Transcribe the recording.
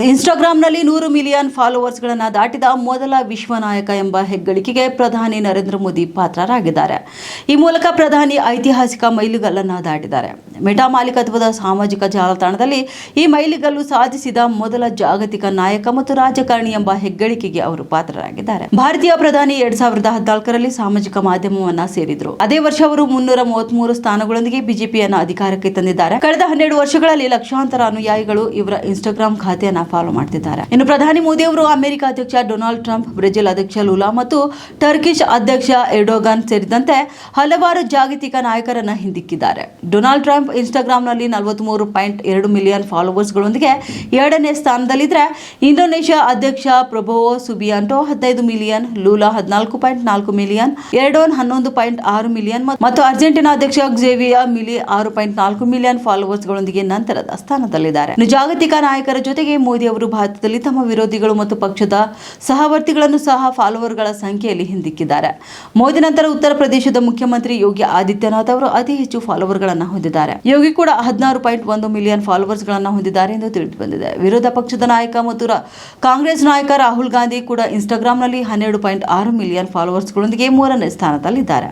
ಇನ್ಸ್ಟಾಗ್ರಾಂನಲ್ಲಿ 100 million ಫಾಲೋವರ್ಸ್ಗಳನ್ನು ದಾಟಿದ ಮೊದಲ ವಿಶ್ವ ನಾಯಕ ಎಂಬ ಹೆಗ್ಗಳಿಕೆಗೆ ಪ್ರಧಾನಿ ನರೇಂದ್ರ ಮೋದಿ ಪಾತ್ರರಾಗಿದ್ದಾರೆ. ಈ ಮೂಲಕ ಪ್ರಧಾನಿ ಐತಿಹಾಸಿಕ ಮೈಲಿಗಲ್ಲನ್ನು ದಾಟಿದ್ದಾರೆ. ಮೆಟಾ ಮಾಲೀಕತ್ವದ ಸಾಮಾಜಿಕ ಜಾಲತಾಣದಲ್ಲಿ ಈ ಮೈಲಿಗಲ್ಲು ಸಾಧಿಸಿದ ಮೊದಲ ಜಾಗತಿಕ ನಾಯಕ ಮತ್ತು ರಾಜಕಾರಣಿ ಎಂಬ ಹೆಗ್ಗಳಿಕೆಗೆ ಅವರು ಪಾತ್ರರಾಗಿದ್ದಾರೆ. ಭಾರತೀಯ ಪ್ರಧಾನಿ 2014ರಲ್ಲಿ ಸಾಮಾಜಿಕ ಮಾಧ್ಯಮವನ್ನ ಸೇರಿದ್ರು. ಅದೇ ವರ್ಷ ಅವರು 333 ಸ್ಥಾನಗಳೊಂದಿಗೆ ಬಿಜೆಪಿಯನ್ನು ಅಧಿಕಾರಕ್ಕೆ ತಂದಿದ್ದಾರೆ. ಕಳೆದ 12 ವರ್ಷಗಳಲ್ಲಿ ಲಕ್ಷಾಂತರ ಅನುಯಾಯಿಗಳು ಇವರ ಇನ್ಸ್ಟಾಗ್ರಾಂ ಖಾತೆಯನ್ನ ಫಾಲೋ ಮಾಡ್ತಿದ್ದಾರೆ. ಇನ್ನು ಪ್ರಧಾನಿ ಮೋದಿ ಅವರು ಅಮೆರಿಕ ಅಧ್ಯಕ್ಷ ಡೊನಾಲ್ಡ್ ಟ್ರಂಪ್, ಬ್ರೆಜಿಲ್ ಅಧ್ಯಕ್ಷ ಲೂಲಾ ಮತ್ತು ಟರ್ಕಿಶ್ ಅಧ್ಯಕ್ಷ ಎರ್ಡೋಗನ್ ಸೇರಿದಂತೆ ಹಲವಾರು ಜಾಗತಿಕ ನಾಯಕರನ್ನ ಹಿಂದಿಕ್ಕಿದ್ದಾರೆ. ಡೊನಾಲ್ಡ್ ಟ್ರಂಪ್ ಇನ್ಸ್ಟಾಗ್ರಾಂನಲ್ಲಿ 43.2 ಮಿಲಿಯನ್ ಫಾಲೋವರ್ಸ್ಗಳೊಂದಿಗೆ 2ನೇ ಸ್ಥಾನದಲ್ಲಿದ್ದರೆ, ಇಂಡೋನೇಷ್ಯಾ ಅಧ್ಯಕ್ಷ Prabowo Subianto 15 million, ಲೂಲಾ 14.4 million, ಎರ್ಡೋನ್ 11.6 million ಮತ್ತು ಅರ್ಜೆಂಟೀನಾ ಅಧ್ಯಕ್ಷ ಕ್ಸೇವಿಯರ್ ಮಿಲಿ 6.4 ಮಿಲಿಯನ್ ಫಾಲೋವರ್ಸ್ಗಳೊಂದಿಗೆ ನಂತರದ ಸ್ಥಾನದಲ್ಲಿದ್ದಾರೆ. ಜಾಗತಿಕ ನಾಯಕರ ಜೊತೆಗೆ ಮೋದಿ ಅವರು ಭಾರತದಲ್ಲಿ ತಮ್ಮ ವಿರೋಧಿಗಳು ಮತ್ತು ಪಕ್ಷದ ಸಹವರ್ತಿಗಳನ್ನು ಸಹ ಫಾಲೋವರ್ಗಳ ಸಂಖ್ಯೆಯಲ್ಲಿ ಹಿಂದಿಕ್ಕಿದ್ದಾರೆ. ಮೋದಿ ನಂತರ ಉತ್ತರ ಪ್ರದೇಶದ ಮುಖ್ಯಮಂತ್ರಿ ಯೋಗಿ ಆದಿತ್ಯನಾಥ್ ಅವರು ಅತಿ ಹೆಚ್ಚು ಫಾಲೋವರ್ಗಳನ್ನು ಹೊಂದಿದ್ದಾರೆ. ಯೋಗಿ ಕೂಡ 16.1 ಮಿಲಿಯನ್ ಫಾಲೋವರ್ಸ್ಗಳನ್ನು ಹೊಂದಿದ್ದಾರೆ ಎಂದು ತಿಳಿದುಬಂದಿದೆ. ವಿರೋಧ ಪಕ್ಷದ ನಾಯಕ ಮತ್ತು ಕಾಂಗ್ರೆಸ್ ನಾಯಕ ರಾಹುಲ್ ಗಾಂಧಿ ಕೂಡ ಇನ್ಸ್ಟಾಗ್ರಾಂನಲ್ಲಿ 12.6 ಮಿಲಿಯನ್ ಫಾಲೋವರ್ಸ್ಗಳೊಂದಿಗೆ 3ನೇ ಸ್ಥಾನದಲ್ಲಿದ್ದಾರೆ.